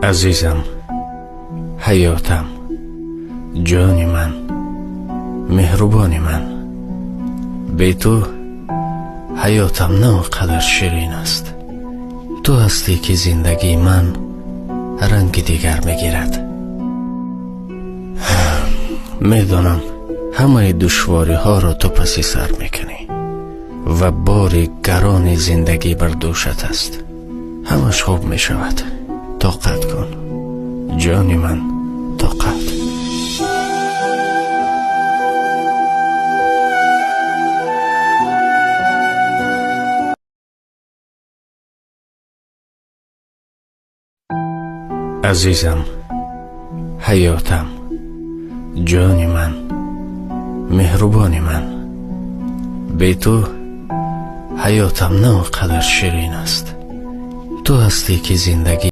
عزیزم، حیاتم، جان من، مهربان من، بی تو حیاتم نه قدر شیرین است. تو هستی که زندگی من رنگ دیگر میگیرد. میدانم همه دشواری ها را تو پسی سر میکنی و بار گران زندگی بر دوشت است. همش خوب میشود. طاقت کن جان من، طاقت. عزیزم، حیاتم، جان من، مهربان من، بی تو حیاتم نه قدر شیرین است. تو هستی که زندگی